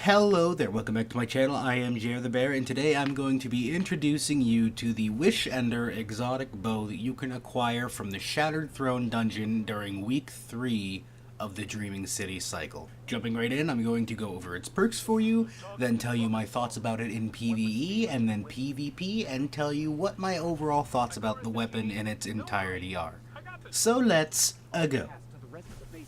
Hello there, welcome back to my channel. I am JR the Bear, and today I'm going to be introducing you to the Wishender exotic bow that you can acquire from the Shattered Throne dungeon during week 3 of the Dreaming City cycle. Jumping right in, I'm going to go over its perks for you, then tell you my thoughts about it in PvE and then PvP, and tell you what my overall thoughts about the weapon in its entirety are. So let's go.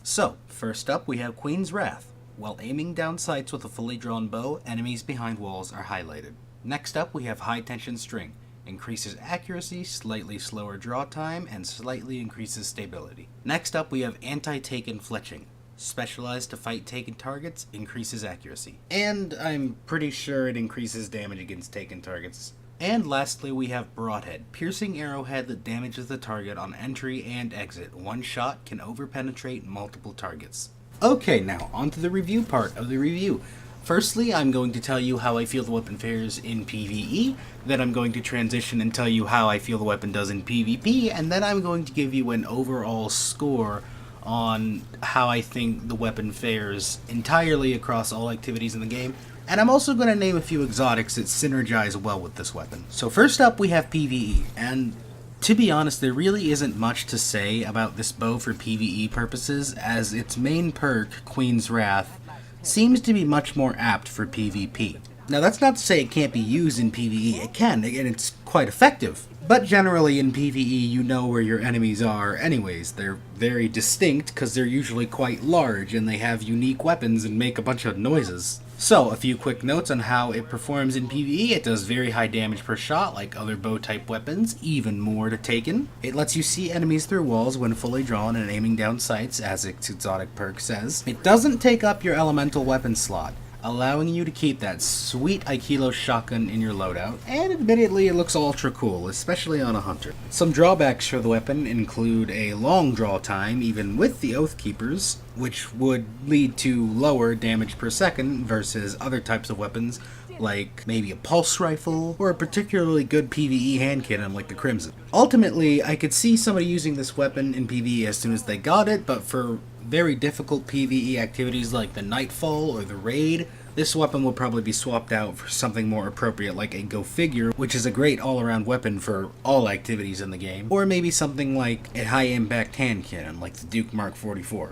So, first up we have Queen's Wrath. While aiming down sights with a fully drawn bow, enemies behind walls are highlighted. Next up we have High Tension String. Increases accuracy, slightly slower draw time, and slightly increases stability. Next up we have Anti-Taken Fletching. Specialized to fight taken targets, increases accuracy. And I'm pretty sure it increases damage against taken targets. And lastly we have Broadhead. Piercing arrowhead that damages the target on entry and exit. One shot can overpenetrate multiple targets. Okay, now on to the review part of the review. Firstly, I'm going to tell you how I feel the weapon fares in PvE, then I'm going to transition and tell you how I feel the weapon does in PvP, and then I'm going to give you an overall score on how I think the weapon fares entirely across all activities in the game. And I'm also going to name a few exotics that synergize well with this weapon. So first up we have PvE, and to be honest, there really isn't much to say about this bow for PvE purposes, as its main perk, Queen's Wrath, seems to be much more apt for PvP. Now that's not to say it can't be used in PvE, it can, and it's quite effective. But generally in PvE you know where your enemies are anyways. They're very distinct because they're usually quite large and they have unique weapons and make a bunch of noises. So, a few quick notes on how it performs in PvE. It does very high damage per shot, like other bow-type weapons, even more to Taken. It lets you see enemies through walls when fully drawn and aiming down sights, as its exotic perk says. It doesn't take up your elemental weapon slot, allowing you to keep that sweet Aikilo shotgun in your loadout, and admittedly it looks ultra cool, especially on a hunter. Some drawbacks for the weapon include a long draw time, even with the Oathkeepers, which would lead to lower damage per second versus other types of weapons, like maybe a pulse rifle, or a particularly good PvE hand cannon like the Crimson. Ultimately, I could see somebody using this weapon in PvE as soon as they got it, but for very difficult PvE activities like the Nightfall or the Raid, this weapon will probably be swapped out for something more appropriate like a Go Figure, which is a great all-around weapon for all activities in the game, or maybe something like a high-impact hand cannon like the Duke Mark 44.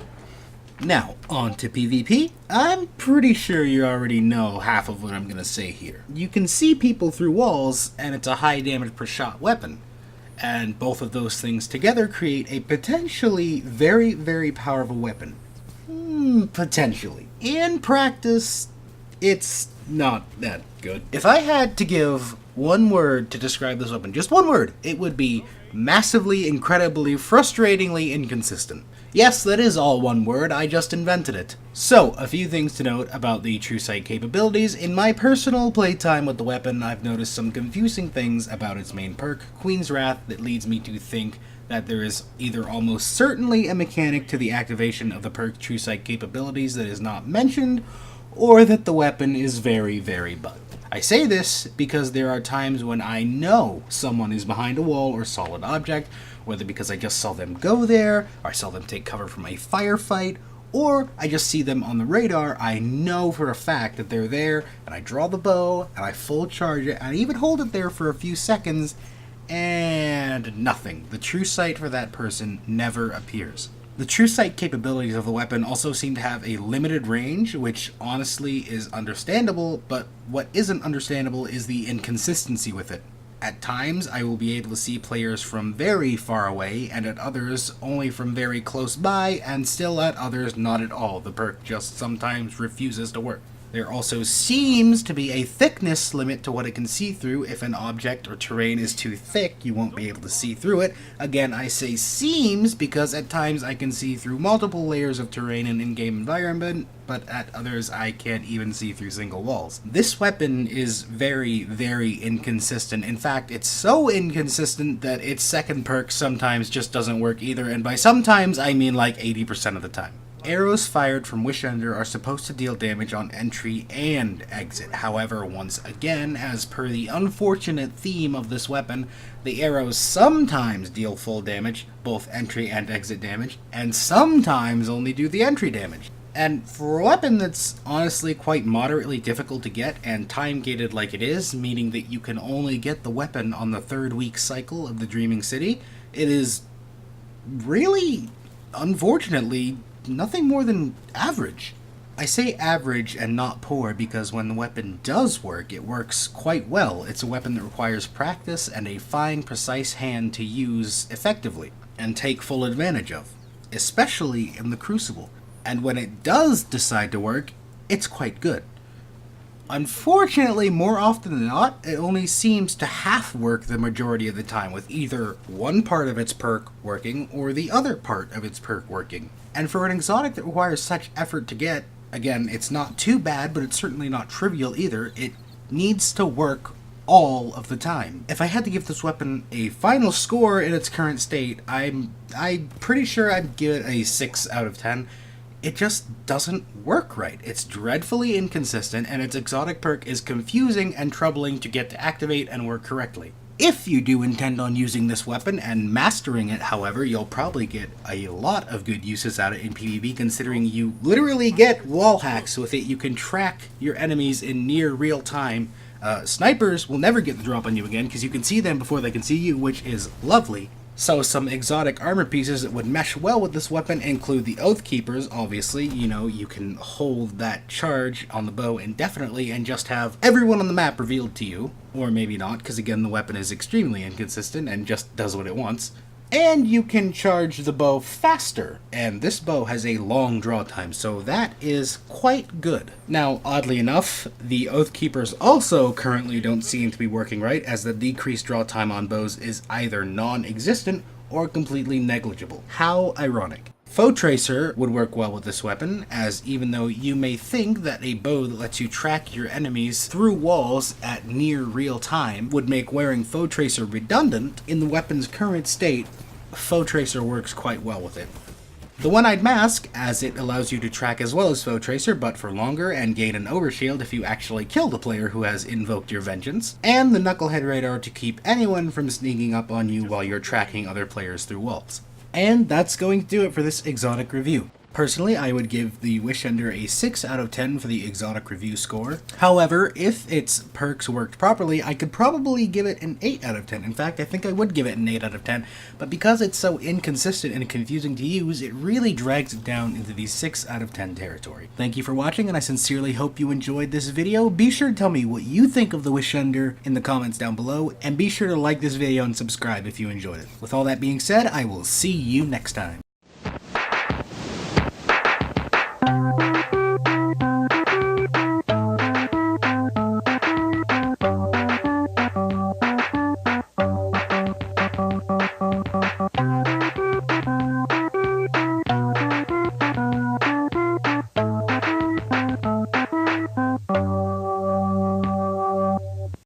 Now, on to PvP. I'm pretty sure you already know half of what I'm going to say here. You can see people through walls, and it's a high damage per shot weapon. And both of those things together create a potentially very, very powerful weapon. Potentially. In practice, it's not that good. If I had to give one word to describe this weapon, just one word, it would be massively, incredibly, frustratingly inconsistent. Yes, that is all one word, I just invented it. So, a few things to note about the True Sight capabilities. In my personal playtime with the weapon, I've noticed some confusing things about its main perk, Queen's Wrath, that leads me to think that there is either almost certainly a mechanic to the activation of the perk True Sight capabilities that is not mentioned, or that the weapon is very, very bugged. I say this because there are times when I know someone is behind a wall or solid object, whether because I just saw them go there, or I saw them take cover from a firefight, or I just see them on the radar. I know for a fact that they're there, and I draw the bow, and I full charge it, and I even hold it there for a few seconds, and nothing. The true sight for that person never appears. The true sight capabilities of the weapon also seem to have a limited range, which honestly is understandable, but what isn't understandable is the inconsistency with it. At times, I will be able to see players from very far away, and at others, only from very close by, and still at others, not at all. The perk just sometimes refuses to work. There also seems to be a thickness limit to what it can see through. If an object or terrain is too thick, you won't be able to see through it. Again, I say seems because at times I can see through multiple layers of terrain in in-game environment, but at others I can't even see through single walls. This weapon is very, very inconsistent. In fact, it's so inconsistent that its second perk sometimes just doesn't work either, and by sometimes I mean like 80% of the time. Arrows fired from Wishender are supposed to deal damage on entry and exit. However, once again, as per the unfortunate theme of this weapon, the arrows sometimes deal full damage, both entry and exit damage, and sometimes only do the entry damage. And for a weapon that's honestly quite moderately difficult to get and time-gated like it is, meaning that you can only get the weapon on the 3rd week cycle of the Dreaming City, it is really, unfortunately, nothing more than average. I say average and not poor because when the weapon does work, it works quite well. It's a weapon that requires practice and a fine, precise hand to use effectively and take full advantage of, especially in the Crucible. And when it does decide to work, it's quite good. Unfortunately, more often than not, it only seems to half work the majority of the time, with either one part of its perk working or the other part of its perk working. And for an exotic that requires such effort to get, again, it's not too bad, but it's certainly not trivial either. It needs to work all of the time. If I had to give this weapon a final score in its current state, I'm pretty sure I'd give it a 6 out of 10. It just doesn't work right. It's dreadfully inconsistent, and its exotic perk is confusing and troubling to get to activate and work correctly. If you do intend on using this weapon and mastering it, however, you'll probably get a lot of good uses out of it in PvP, considering you literally get wall hacks with it. You can track your enemies in near real time. Snipers will never get the drop on you again because you can see them before they can see you, which is lovely. So some exotic armor pieces that would mesh well with this weapon include the Oath Keepers, obviously. You know, you can hold that charge on the bow indefinitely and just have everyone on the map revealed to you. Or maybe not, because again the weapon is extremely inconsistent and just does what it wants. And you can charge the bow faster, and this bow has a long draw time, so that is quite good. Now, oddly enough, the Oath Keepers also currently don't seem to be working right, as the decreased draw time on bows is either non-existent or completely negligible. How ironic. Foe Tracer would work well with this weapon, as even though you may think that a bow that lets you track your enemies through walls at near real time would make wearing Foe Tracer redundant, in the weapon's current state, Foe Tracer works quite well with it. The One-Eyed Mask, as it allows you to track as well as Foe Tracer, but for longer, and gain an overshield if you actually kill the player who has invoked your vengeance, and the Knucklehead Radar to keep anyone from sneaking up on you while you're tracking other players through walls. And that's going to do it for this exotic review. Personally, I would give the Wishender a 6 out of 10 for the exotic review score. However, if its perks worked properly, I could probably give it an 8 out of 10. In fact, I think I would give it an 8 out of 10, but because it's so inconsistent and confusing to use, it really drags it down into the 6 out of 10 territory. Thank you for watching, and I sincerely hope you enjoyed this video. Be sure to tell me what you think of the Wishender in the comments down below, and be sure to like this video and subscribe if you enjoyed it. With all that being said, I will see you next time.